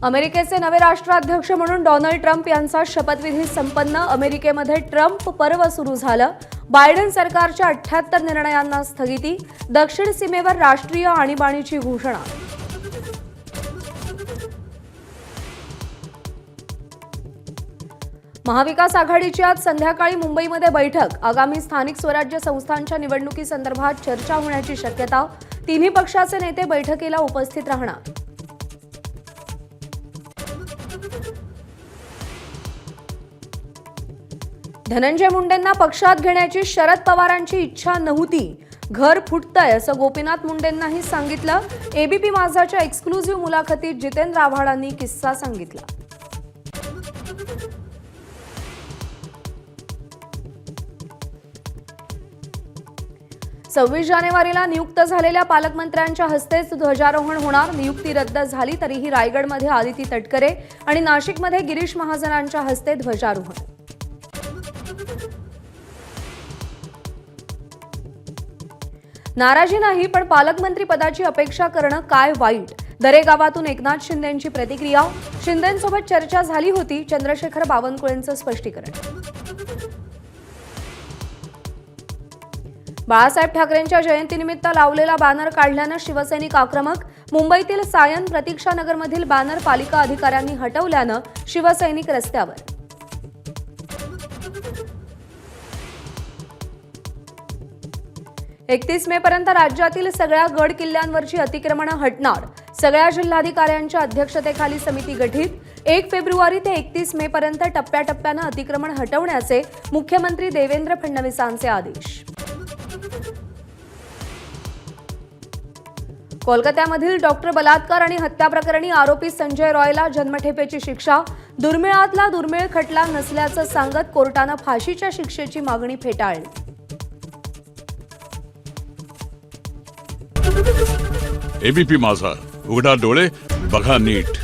अमेरिकेचे नवे राष्ट्राध्यक्ष म्हणून डोनाल्ड ट्रम्प यांचा शपथविधी संपन्न। अमेरिकेमध्ये ट्रम्प पर्व सुरू झालं। बायडेन सरकारच्या 78 निर्णयांना स्थगिती। दक्षिण सीमेवर राष्ट्रीय आणीबाणीची घोषणा। महाविकास आघाडीची आज संध्याकाळी मुंबईमध्ये बैठक। आगामी स्थानिक स्वराज्य संस्थांच्या निवडणुकीसंदर्भात चर्चा होण्याची शक्यता। तिन्ही पक्षाचे नेते बैठकीला उपस्थित राहणार। धनंजय मुंडेंना पक्षात घेण्याची शरद पवारांची इच्छा नव्हती। घर फुटतंय असं गोपीनाथ मुंडेंनाही सांगितलं। एबीपी माझाच्या एक्सक्लुझिव्ह मुलाखतीत जितेंद्र आव्हाडांनी किस्सा सांगितला। 26 जानेवारीला नियुक्त झालेल्या पालकमंत्र्यांच्या हस्तेच ध्वजारोहण होणार। नियुक्ती रद्द झाली तरीही रायगडमध्ये आदिती तटकरे आणि नाशिकमध्ये गिरीश महाजनांच्या हस्ते ध्वजारोहण। नाराजी नाही, पण पालकमंत्री पदाची अपेक्षा करणं काय वाईट। दरेगावातून एकनाथ शिंदेंची प्रतिक्रिया। शिंदेंसोबत चर्चा झाली होती। चंद्रशेखर बावनकुळेंचं स्पष्टीकरण। बाळासाहेब ठाकरेंच्या जयंतीनिमित्त लावलेला बॅनर काढल्यानं शिवसैनिक आक्रमक। मुंबईतील सायन प्रतीक्षानगरमधील बॅनर पालिका अधिकाऱ्यांनी हटवल्यानं शिवसैनिक रस्त्यावर। एकतीस मे पर्यंत राज्यातील सगळ्या गड किल्ल्यांवरची अतिक्रमणं हटणार। सगळ्या जिल्हाधिकाऱ्यांच्या अध्यक्षतेखाली समिती गठीत। 1 फेब्रुवारी ते 31 मे पर्यंत टप्प्याटप्प्यानं अतिक्रमण हटवण्याचे मुख्यमंत्री देवेंद्र फडणवीसांचे आदेश। कोलकात्यामधील डॉक्टर बलात्कार आणि हत्या प्रकरणी आरोपी संजय रॉयला जन्मठेपेची शिक्षा। दुर्मिळातला दुर्मिळ खटला नसल्याचं सांगत कोर्टानं फाशीच्या शिक्षेची मागणी फेटाळली। एबीपी माझा, उघडा डोळे बघा नीट।